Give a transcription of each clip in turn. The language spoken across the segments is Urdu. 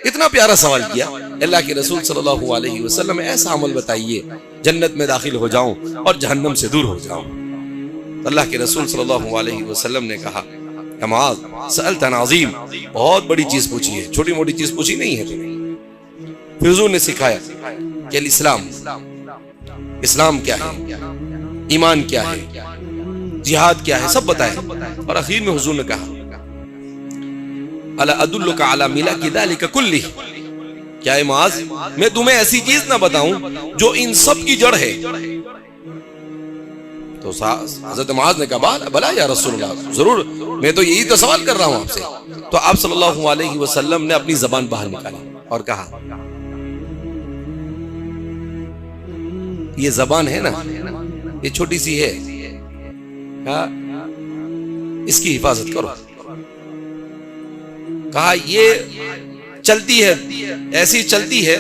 اتنا پیارا سوال کیا. اللہ کے رسول صلی اللہ علیہ وسلم ایسا عمل بتائیے جنت میں داخل ہو جاؤں اور جہنم سے دور ہو جاؤں. اللہ کے رسول صلی اللہ علیہ وسلم نے کہا کہ معاذ سألت عن عظیم، بہت بڑی چیز پوچھی ہے، چھوٹی موٹی چیز پوچھی نہیں ہے تمہیں. پھر حضور نے سکھایا کہ الاسلام، اسلام کیا ہے، ایمان کیا ہے، جہاد کیا ہے، سب بتائے. اور اخیر میں حضور نے کہا الا ادلک علی ملاک ذلک کلہ، کیا اے معاذ میں تمہیں ایسی چیز نہ بتاؤں جو ان سب کی جڑ ہے. تو حضرت معاذ نے کہا بلا یا رسول اللہ، ضرور، میں تو یہی تو سوال کر رہا ہوں آپ سے. تو آپ صلی اللہ علیہ وسلم نے اپنی زبان باہر نکالی اور کہا یہ زبان ہے نا، یہ چھوٹی سی ہے، اس کی حفاظت کرو. کہا یہ چلتی ہے، ایسی چلتی ہے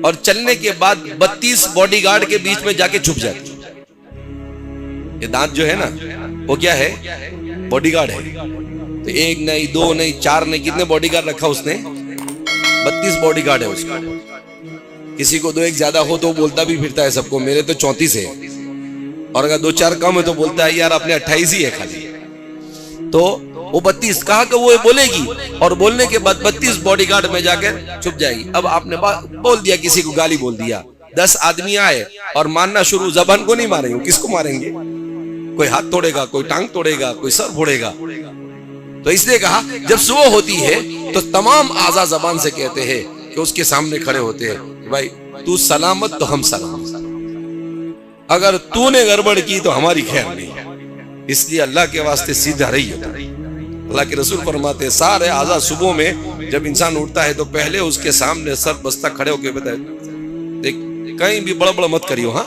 اور چلنے کے بعد 32 باڈی گارڈ کے بیچ میں جا کے چھپ جاتی. یہ دانت جو ہے نا وہ کیا ہے، باڈی گارڈ ہے. تو ایک نہیں، دو نہیں، چار نہیں، کتنے باڈی گارڈ رکھا اس نے؟ 32 باڈی گارڈ ہے اس کا. کسی کو 2 ایک زیادہ ہو تو بولتا بھی پھرتا ہے سب کو میرے تو 34 ہے، اور اگر 2 4 کم ہے تو بولتا ہے یار اپنے 28 ہی ہے خالی. تو وہ 32 کہا کہ وہ بولے گی اور بولنے کے بعد 32 باڈی گارڈ میں جا کر چھپ جائے گی. اب آپ نے بول دیا، کسی کو گالی بول دیا، 10 آدمی آئے اور مارنا شروع، زبان کو نہیں ماریں گے، کس کو ماریں گے؟ کوئی ہاتھ توڑے گا، کوئی ٹانگ توڑے گا، کوئی سر پھوڑے گا. تو اس لیے کہا جب صبح ہوتی ہے تو تمام اعضاء زبان سے کہتے ہیں کہ اس کے سامنے کھڑے ہوتے ہیں کہ بھائی تو سلامت تو ہم سلامت، اگر تو نے گڑبڑ کی تو ہماری خیر نہیں. اس لیے اللہ کے واسطے سیدھا رہیے. اللہ کے رسول فرماتے ہیں سارے اعضاء صبح میں جب انسان اٹھتا ہے تو پہلے اس کے سامنے سر بستہ کھڑے ہو کے بتائے دیکھ کہیں بھی بڑا بڑا مت کریو، ہاں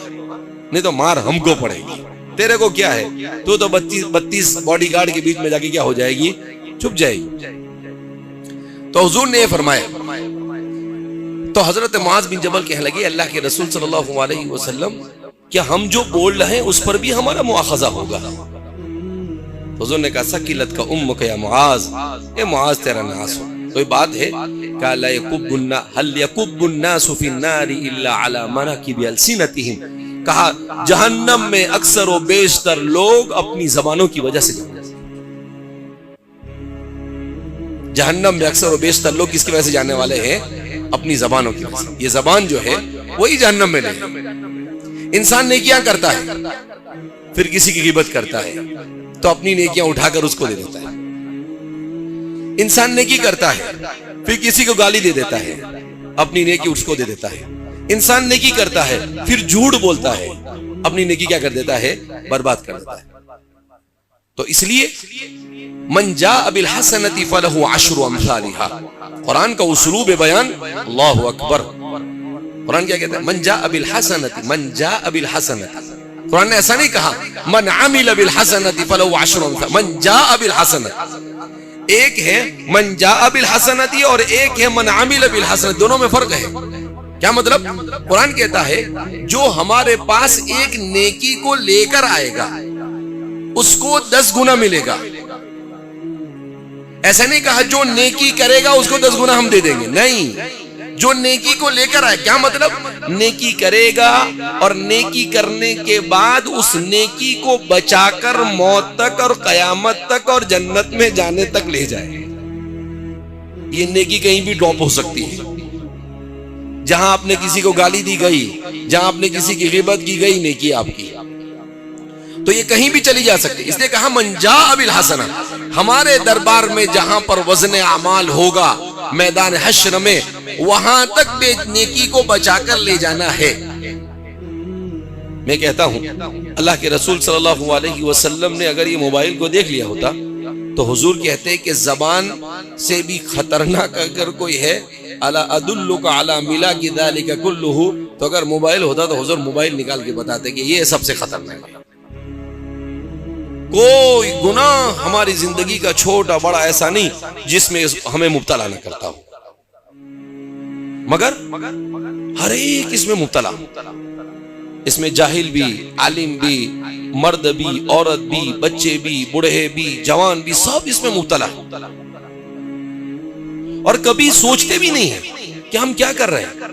نہیں تو مار ہم کو پڑے گی. تیرے کو کیا ہے، تو 32 باڈی گارڈ کے بیچ میں جا کے کیا ہو جائے گی، چھپ جائے گی. تو حضور نے یہ فرمایا. تو حضرت معاذ بن جبل کہنے لگے اللہ کے رسول صلی اللہ علیہ وسلم کیا ہم جو بول رہے ہیں اس پر بھی ہمارا مؤاخذہ ہوگا؟ حضور نے کہا سکیلت کا امک یا معاذ، اے معاذ تیرا ناس ہو. کوئی بات ہے کہ لا یکب هل یکب الناس فی النار الا علی مناکب السنتهم، کہا جہنم میں اکثر و بیشتر لوگ اپنی زبانوں کی وجہ سے جانے. جہنم میں اکثر و بیشتر لوگ کس کی وجہ سے جانے والے ہیں؟ اپنی زبانوں کی وجہ سے. یہ زبان جو ہے وہی جہنم میں لے. انسان نیکیاں کرتا ہے پھر کسی کی غیبت کرتا ہے تو اپنی نیکیاں اٹھا کر اس کو دے دیتا ہے. انسان نیکی کرتا ہے پھر کسی کو گالی دے دیتا ہے، اپنی نیکی اس کو دے دیتا ہے. انسان نیکی کرتا ہے پھر جھوٹ بولتا ہے، اپنی نیکی کیا کر دیتا ہے، برباد کر دیتا ہے. تو اس لیے من جاء بالحسنۃ فلہ عشر امثالها، قرآن کا اسلوب بیان اللہ اکبر. قرآن کیا کہتا ہے؟ من جاء بالحسنۃ، من جاء بالحسنۃ. قرآن نے ایسا نہیں کہا من عمل بالحسنۃ فلہ عشر امثالها، من جاء بالحسنۃ. ایک ہے من جاء بالحسنۃ اور ایک ہے من عمل بالحسنۃ، دونوں میں فرق ہے. کیا مطلب؟ قرآن کہتا ہے جو ہمارے پاس ایک نیکی کو لے کر آئے گا اس کو 10 گنا ملے گا. ایسا نہیں کہا جو نیکی کرے گا اس کو 10 گنا ہم دے دیں گے، نہیں، جو نیکی کو لے کر آئے. کیا مطلب؟ نیکی کرے گا اور نیکی کرنے کے بعد اس نیکی کو بچا کر موت تک اور قیامت تک اور جنت میں جانے تک لے جائے. یہ نیکی کہیں بھی ڈراپ ہو سکتی ہے. جہاں آپ نے کسی کو گالی دی گئی، جہاں آپ نے کسی کی غیبت کی گئی، نیکی آپ کی، تو یہ کہیں بھی چلی جا سکتی. اس لیے کہا من جاء بالحسنہ، ہمارے دربار میں جہاں پر وزن اعمال ہوگا میدان حشر میں، وہاں تک بے نیکی کو بچا کر لے جانا ہے. میں کہتا ہوں اللہ کے رسول صلی اللہ علیہ وسلم نے اگر یہ موبائل کو دیکھ لیا ہوتا تو حضور کہتے کہ زبان سے بھی خطرناک اگر کوئی ہے الا ادلک علی ملاک ذلک کلہ، تو اگر موبائل ہوتا تو حضور موبائل نکال کے بتاتے کہ یہ سب سے خطرناک ہے. کوئی گناہ ہماری زندگی کا چھوٹا بڑا ایسا نہیں جس میں ہمیں مبتلا نہ کرتا ہو، مگر ہر ایک اس میں مبتلا. اس میں جاہل بھی، عالم بھی، مرد بھی، عورت بھی، بچے بھی، بوڑھے بھی، جوان بھی، سب اس میں مبتلا. اور کبھی سوچتے بھی نہیں ہیں کہ ہم کیا کر رہے ہیں.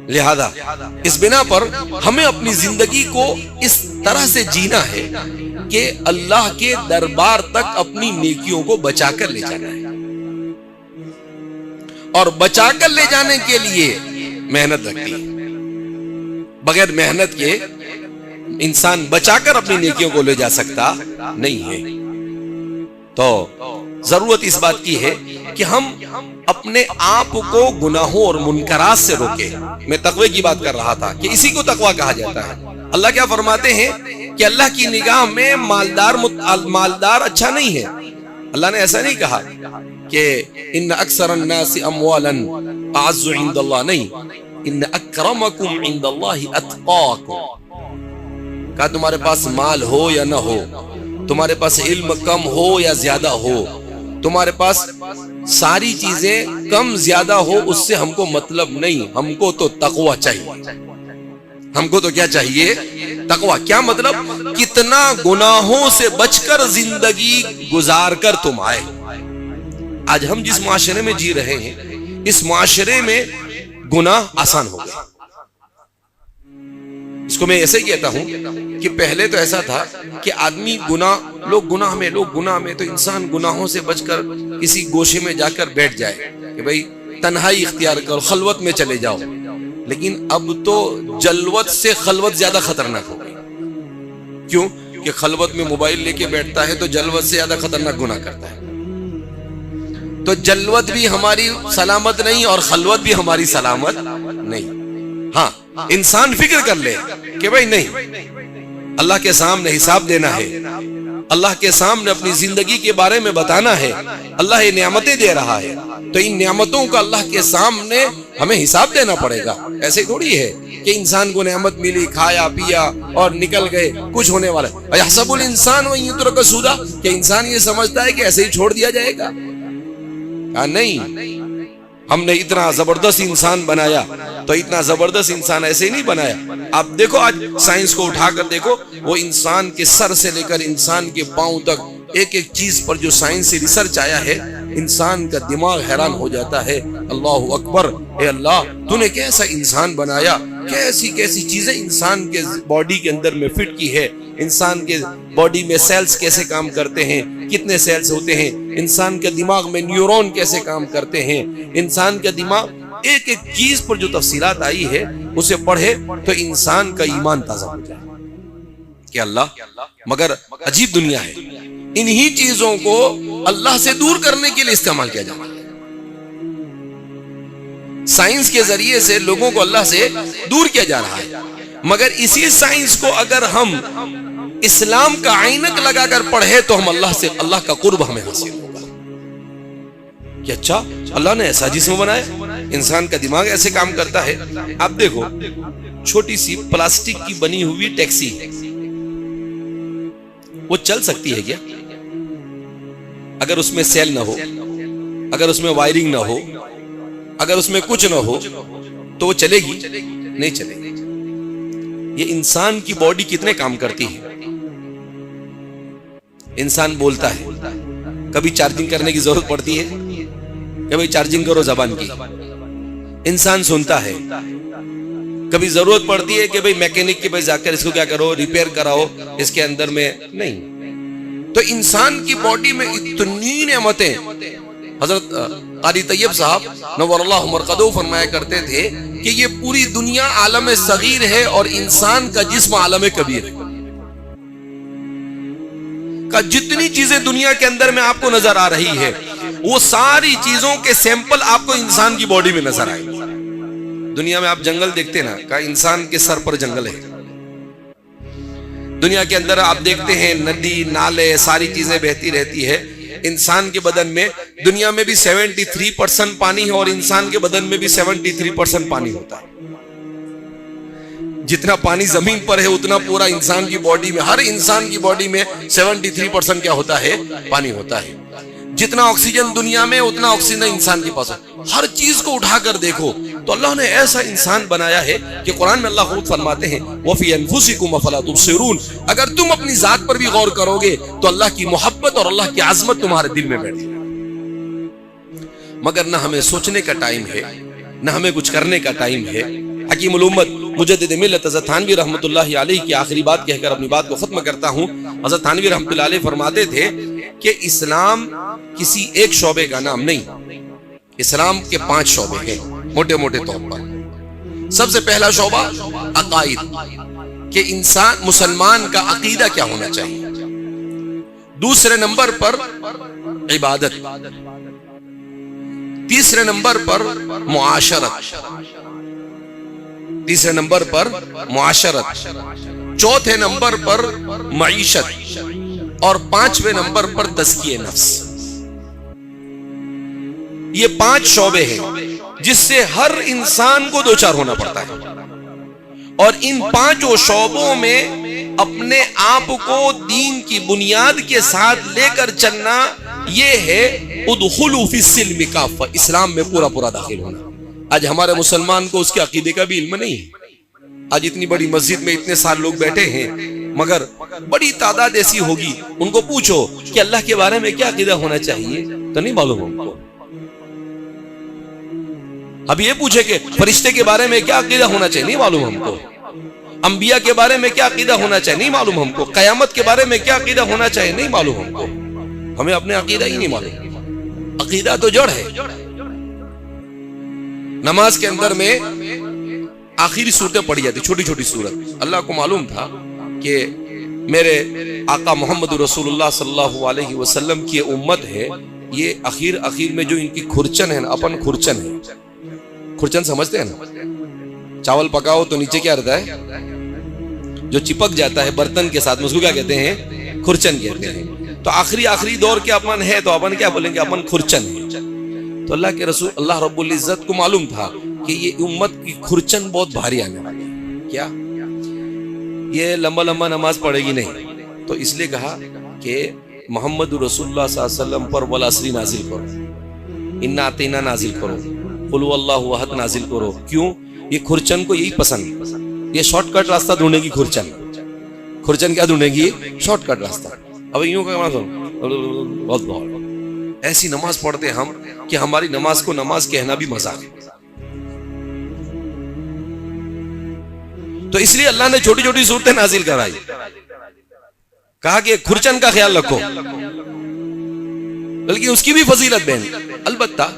لہذا اس بنا پر ہمیں اپنی زندگی کو اس طرح سے جینا ہے کہ اللہ کے دربار تک اپنی نیکیوں کو بچا کر لے جانا ہے، اور بچا کر لے جانے کے لیے محنت لگتی ہے. بغیر محنت کے انسان بچا کر اپنی نیکیوں کو لے جا سکتا نہیں ہے. تو ضرورت اس بات کی ہے کہ ہم اپنے آپ کو گناہوں اور منکرات سے روکیں. میں تقوی کی بات کر رہا تھا کہ اسی کو تقوی کہا جاتا ہے. اللہ کیا فرماتے ہیں کہ اللہ کی نگاہ میں مالدار اچھا نہیں ہے. اللہ نے ایسا نہیں کہا کہ ان اکثر الناس اموالا اعز عند اللہ، نہیں، ان اکرمکم عند اللہ اتقاکم. کہا تمہارے پاس مال ہو یا نہ ہو، تمہارے پاس علم کم ہو یا زیادہ ہو، تمہارے پاس ساری چیزیں کم زیادہ ہو، اس سے ہم کو مطلب نہیں. ہم کو تو تقوی چاہیے. ہم کو تو کیا چاہیے؟ تقوی. کیا مطلب؟ کتنا گناہوں سے بچ کر زندگی گزار کر تم آئے. آج ہم جس معاشرے میں جی رہے ہیں، اس معاشرے میں گناہ آسان ہو گیا. اس کو میں ایسے ہی کہتا ہوں کہ پہلے تو ایسا تھا کہ آدمی لوگ گناہ میں تو انسان گناہوں سے بچ کر کسی گوشے میں جا کر بیٹھ جائے کہ بھئی تنہائی اختیار کرو، خلوت میں چلے جاؤ. لیکن اب تو جلوت سے خلوت زیادہ خطرناک ہو گئی. کیوں؟ کہ خلوت میں موبائل لے کے بیٹھتا ہے تو جلوت سے زیادہ خطرناک گناہ کرتا ہے. تو جلوت بھی ہماری سلامت نہیں اور خلوت بھی ہماری سلامت نہیں. ہاں، انسان فکر کر لے کہ بھئی نہیں، اللہ کے سامنے حساب دینا ہے، اللہ کے سامنے اپنی زندگی کے بارے میں بتانا ہے. اللہ یہ نعمتیں دے رہا ہے تو ان نعمتوں کا اللہ کے سامنے ہمیں حساب دینا پڑے گا. ایسے تھوڑی ہے کہ انسان کو نعمت ملی، کھایا پیا اور نکل گئے، کچھ ہونے والا ہے. اَيَحْسَبُ الْإِنسَانُ أَن يُتْرَكَ سُدًى، کہ انسان یہ سمجھتا ہے کہ ایسے ہی چھوڑ دیا جائے گا. نہیں، ہم نے اتنا زبردست انسان بنایا تو اتنا زبردست انسان ایسے ہی نہیں بنایا. آپ دیکھو آج سائنس کو اٹھا کر دیکھو، وہ انسان کے سر سے لے کر انسان کے پاؤں تک ایک ایک چیز پر جو سائنس سے ریسرچ آیا ہے، انسان کا دماغ حیران ہو جاتا ہے. اللہ اکبر، اے اللہ تو نے کیسا انسان بنایا، کیسی کیسی چیزیں انسان کے باڈی کے اندر میں فٹ کی ہے. انسان کے باڈی میں سیلز کیسے کام کرتے ہیں، کتنے سیلز ہوتے ہیں، انسان کے دماغ میں نیورون کیسے کام کرتے ہیں. انسان کا دماغ ایک ایک چیز پر جو تفصیلات آئی ہے اسے پڑھے تو انسان کا ایمان تازہ ہو جائے کہ اللہ، مگر عجیب دنیا ہے. انہی چیزوں کو اللہ سے دور کرنے کے لیے استعمال کیا جاتا ہے. سائنس کے ذریعے سے لوگوں کو اللہ سے دور کیا جا رہا ہے. مگر اسی سائنس کو اگر ہم اسلام کا عینک لگا کر پڑھے تو ہم اللہ کا قرب ہمیں حاصل ہوگا کہ اچھا اللہ نے ایسا جسم بنایا، انسان کا دماغ ایسے کام کرتا ہے. آپ دیکھو چھوٹی سی پلاسٹک کی بنی ہوئی ٹیکسی، وہ چل سکتی ہے کیا؟ اگر اس میں سیل نہ ہو، اگر اس میں وائرنگ نہ ہو، اگر اس میں کچھ نہ ہو تو وہ چلے گی؟ نہیں چلے گی. یہ انسان کی باڈی کتنے کام کرتی ہے. انسان بولتا ہے، کبھی چارجنگ کرنے کی ضرورت پڑتی ہے، کبھی چارجنگ کرو زبان کی. انسان سنتا ہے، کبھی ضرورت پڑتی ہے کہ بھئی میکینک کے پاس جا کر اس کو کیا کرو، ریپیئر کراؤ اس کے اندر میں. نہیں. تو انسان کی باڈی میں اتنی نعمتیں. حضرت قاری طیب صاحب نور اللہ مرقدہ فرمایا کرتے تھے کہ یہ پوری دنیا عالم صغیر ہے اور انسان کا جسم عالم کبیر ہے. کہ جتنی چیزیں دنیا کے اندر میں آپ کو نظر آ رہی ہے وہ ساری چیزوں کے سیمپل آپ کو انسان کی باڈی میں نظر آئے. دنیا میں آپ جنگل دیکھتے نا، کہ انسان کے سر پر جنگل ہے. دنیا کے اندر آپ دیکھتے ہیں ندی نالے ساری چیزیں بہتی رہتی ہے. انسان کے بدن میں دنیا میں بھی 73% پانی ہے اور انسان کے بدن میں بھی 73% پانی ہوتا ہے. جتنا پانی زمین پر ہے اتنا پورا انسان کی باڈی میں، ہر انسان کی باڈی میں 73% کیا ہوتا ہے؟ پانی ہوتا ہے. جتنا آکسیجن دنیا میں اتنا آکسیجن انسان کے پاس ہے. ہر چیز کو اٹھا کر دیکھو تو اللہ نے ایسا انسان بنایا ہے کہ قرآن میں اللہ خود فرماتے ہیں وَفِي أَنفُسِكُمْ أَفَلَا تُبْصِرُونَ. اگر تم اپنی ذات پر بھی غور کرو گے تو اللہ کی محبت اور اللہ کی عظمت تمہارے دل میں بیٹھے. مگر نہ ہمیں سوچنے کا ٹائم ہے، نہ ہمیں کچھ کرنے کا ٹائم ہے۔ حکیم الامت مجدد ملت حضرت تھانوی رحمۃ اللہ علیہ کی آخری بات کہہ کر اپنی بات کو ختم کرتا ہوں۔ حضرت تھانوی رحمۃ اللہ علیہ فرماتے تھے کہ اسلام کسی ایک شعبے کا نام نہیں، اسلام کے 5 شعبے ہیں موٹے موٹے طور پر۔ سب سے پہلا شعبہ عقائد، کہ انسان مسلمان کا عقیدہ کیا ہونا چاہیے۔ دوسرے نمبر پر عبادت، تیسرے نمبر پر معاشرت، تیسرے نمبر پر معاشرت، چوتھے نمبر پر معیشت، اور 5ویں نمبر پر تزکیہ نفس۔ یہ 5 شعبے ہیں جس سے ہر انسان کو دوچار ہونا پڑتا ہے، اور ان 5 شعبوں میں اپنے آپ کو دین کی بنیاد کے ساتھ لے کر چلنا، یہ ہے ادخلوا فی السلم کافہ، اسلام میں پورا پورا داخل ہونا۔ آج ہمارے مسلمان کو اس کے عقیدے کا بھی علم نہیں ہے۔ آج اتنی بڑی مسجد میں اتنے سارے لوگ بیٹھے ہیں، مگر بڑی تعداد ایسی ہوگی، ان کو پوچھو کہ اللہ کے بارے میں کیا عقیدہ ہونا چاہیے تو نہیں معلوم ہم کو۔ اب یہ پوچھے کہ فرشتے کے بارے میں کیا عقیدہ ہونا چاہیے، نہیں معلوم ہم کو۔ انبیاء کے بارے میں کیا عقیدہ ہونا چاہیے، نہیں معلوم ہم کو۔ قیامت کے بارے میں کیا عقیدہ ہونا چاہیے، نہیں معلوم ہم کو۔ ہمیں اپنے عقیدہ ہی نہیں معلوم۔ عقیدہ تو جڑ ہے۔ نماز کے اندر میں آخری صورتیں پڑھی جاتی، چھوٹی چھوٹی صورت۔ اللہ کو معلوم تھا کہ میرے آقا محمد رسول اللہ صلی اللہ علیہ وسلم کی امت ہے، یہ اخیر میں جو ان کی کھرچن ہے نا، اپن کھرچن ہے۔ کھرچن سمجھتے ہیں نا؟ چاول پکاؤ تو نیچے کیا رہتا ہے، جو چپک جاتا ہے برتن کے ساتھ، اس کو کیا کہتے ہیں، کھرچن کہتے ہیں۔ تو آخری دور کے اپن ہے تو اپن کیا بولیں گے، اپن کھرچن ہے۔ تو اللہ کے رسول اللہ رب العزت کو معلوم تھا کہ یہ امت کی کھرچن بہت بھاری آنے والی ہے، کیا یہ لمبا نماز پڑھے گی نہیں۔ تو اس لیے کہا کہ محمد رسول اللہ صلی اللہ علیہ وسلم پر والعصر نازل کرو، انا اعطینا نازل کرو، قل هو اللہ احد نازل کرو۔ کیوں؟ یہ کھرچن کو یہی پسند، یہ شارٹ کٹ راستہ ڈھونڈے گی۔ کھرچن کیا ڈھونڈے گی؟ شارٹ کٹ راستہ۔ اب یوں کہ بہت ایسی نماز پڑھتے ہم کہ ہماری نماز کو نماز کہنا بھی مزاق ہے۔ تو اس لیے اللہ نے چھوٹی چھوٹی صورتیں نازل کرائی، کہا کہ کھرچن کا خیال رکھو، بلکہ اس کی بھی فضیلت بیان۔ البتہ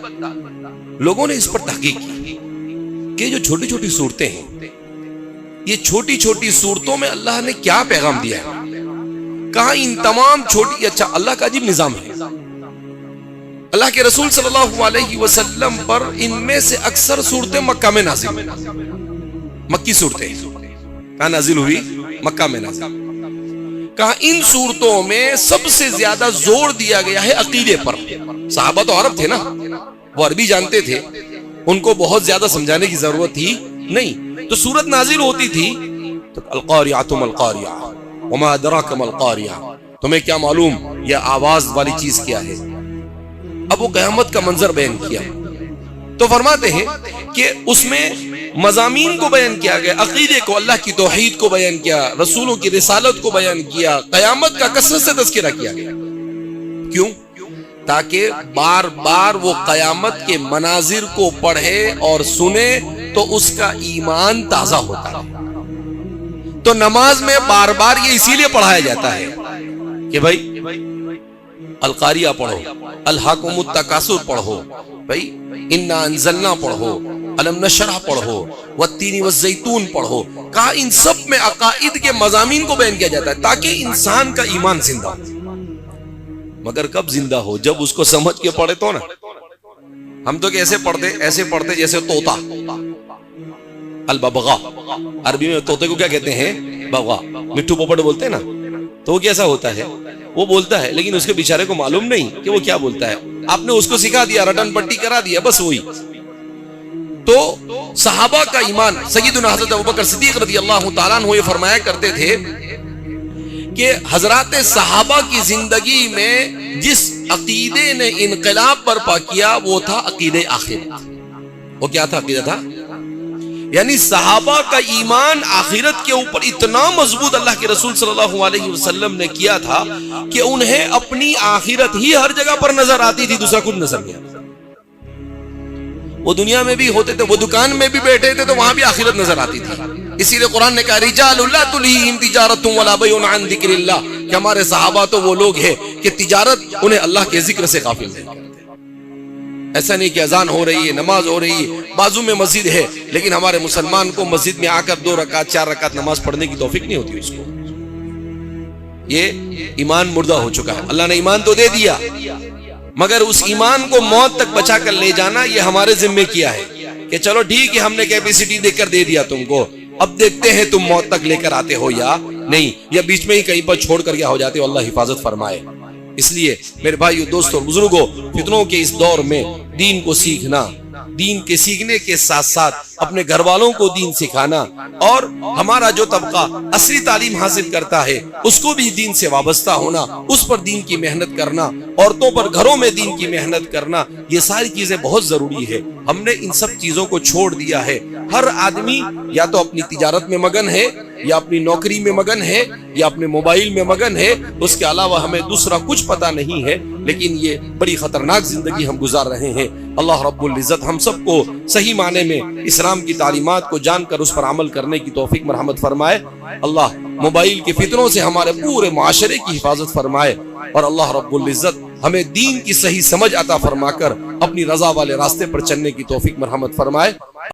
لوگوں نے اس پر تحقیق کی کہ جو چھوٹی چھوٹی صورتیں ہیں، یہ چھوٹی چھوٹی صورتوں میں اللہ نے کیا پیغام دیا ہے۔ کہا ان تمام چھوٹی، اچھا اللہ کا عجیب نظام ہے۔ اللہ کے رسول صلی اللہ علیہ وسلم پر ان میں سے اکثر صورتیں مکہ میں نازل ہوئی، مکی صورتیں کہاں نازل ہوئی؟ مکہ میں نازل۔ کہا ان صورتوں میں سب سے زیادہ زور دیا گیا ہے عقیدے پر۔ صحابہ تو عرب تھے نا، وہ عربی جانتے تھے، ان کو بہت زیادہ سمجھانے کی ضرورت ہی نہیں۔ تو صورت نازل ہوتی تھی تو القاریعۃ ما القاریعۃ وما ادراک ما القاریعۃ، تمہیں کیا معلوم یہ آواز والی چیز کیا ہے۔ اب وہ قیامت کا منظر بیان کیا تو فرماتے ہیں کہ اس میں مضامین کو بیان کیا گیا، عقیدے کو، اللہ کی توحید کو بیان کیا، رسولوں کی رسالت کو بیان کیا، قیامت کا کثرت سے تذکرہ کیا گیا۔ کیوں؟ تاکہ بار بار وہ قیامت کے مناظر کو پڑھے اور سنے تو اس کا ایمان تازہ ہوتا ہے۔ تو نماز میں بار بار یہ اسی لیے پڑھایا جاتا ہے کہ بھائی القاریہ پڑھو، الہاکم التکاثر پڑھو، بھائی انا انزلنا پڑھو، الم نشرح پڑھو، والتین والزیتون پڑھو۔ کہا ان سب میں عقائد کے مضامین کو بیان کیا جاتا ہے تاکہ انسان کا ایمان زندہ ہو۔ مگر کب زندہ ہو؟ جب اس کو سمجھ کے پڑھے تو نا۔ ہم تو کیسے پڑھتے؟ ایسے پڑھتے جیسے طوطا، الببغاء، عربی میں طوطے کو کیا کہتے ہیں؟ بغا، مٹھو پوپٹ بولتے ہیں نا۔ تو وہ کیسا ہوتا ہے؟ وہ بولتا ہے لیکن اس کے بیچارے کو معلوم نہیں کہ وہ کیا بولتا ہے۔ آپ نے اس کو سکھا دیا، رٹن پٹی کرا دیا، بس وہی۔ تو صحابہ کا ایمان، سیدنا حضرت ابوبکر صدیق رضی اللہ تعالیٰ عنہ یہ فرمایا کرتے تھے کہ حضرات صحابہ کی زندگی میں جس عقیدے نے انقلاب برپا کیا وہ تھا عقیدہ آخرت۔ وہ کیا تھا؟ عقیدہ تھا، یعنی صحابہ کا ایمان آخرت کے اوپر اتنا مضبوط اللہ کے رسول صلی اللہ علیہ وسلم نے کیا تھا کہ انہیں اپنی آخرت ہی ہر جگہ پر نظر آتی تھی، دوسرا کچھ نظر نہیں آتا۔ وہ دنیا میں بھی ہوتے تھے، وہ دکان میں بھی بیٹھے تھے تو وہاں بھی آخرت نظر آتی تھی. اسی لیے قرآن نے کہا رجال لا تلہیہم تجارت ولا بیع عن ذکر اللہ، کہ ہمارے صحابہ تو وہ لوگ ہیں کہ تجارت انہیں اللہ کے ذکر سے غافل نہیں کرتے. ایسا نہیں کہ اذان ہو رہی ہے، نماز ہو رہی ہے، بازو میں مسجد ہے، لیکن ہمارے مسلمان کو مسجد میں آ کر 2 رکعت 4 رکعت نماز پڑھنے کی توفیق نہیں ہوتی اس کو. یہ ایمان مردہ ہو چکا ہے. اللہ نے ایمان تو دے دیا، مگر اس ایمان کو موت تک بچا کر لے جانا یہ ہمارے ذمے کیا ہے کہ چلو ٹھیک ہے ہم نے کیپیسٹی دے کر دے دیا تم کو، اب دیکھتے ہیں تم موت تک لے کر آتے ہو یا نہیں، یا بیچ میں ہی کہیں پر چھوڑ کر کیا ہو جاتے ہو. اللہ حفاظت فرمائے. اس لیے میرے بھائیو دوستو بزرگوں، فتنوں کے اس دور میں دین کو سیکھنا، دین کے سیکھنے کے ساتھ ساتھ اپنے گھر والوں کو دین سکھانا، اور ہمارا جو طبقہ اصلی تعلیم حاصل کرتا ہے اس کو بھی دین سے وابستہ ہونا، اس پر دین کی محنت کرنا، عورتوں پر گھروں میں دین کی محنت کرنا، یہ ساری چیزیں بہت ضروری ہے. ہم نے ان سب چیزوں کو چھوڑ دیا ہے. ہر آدمی یا تو اپنی تجارت میں مگن ہے، یا اپنی نوکری میں مگن ہے، یا اپنے موبائل میں مگن ہے، اس کے علاوہ ہمیں دوسرا کچھ پتہ نہیں ہے. لیکن یہ بڑی خطرناک زندگی ہم گزار رہے ہیں. اللہ رب العزت ہم سب کو صحیح معنی میں اسلام کی تعلیمات کو جان کر اس پر عمل کرنے کی توفیق مرحمت فرمائے. اللہ موبائل کے فتنوں سے ہمارے پورے معاشرے کی حفاظت فرمائے، اور اللہ رب العزت ہمیں دین کی صحیح سمجھ عطا فرما کر اپنی رضا والے راستے پر چلنے کی توفیق مرحمت فرمائے.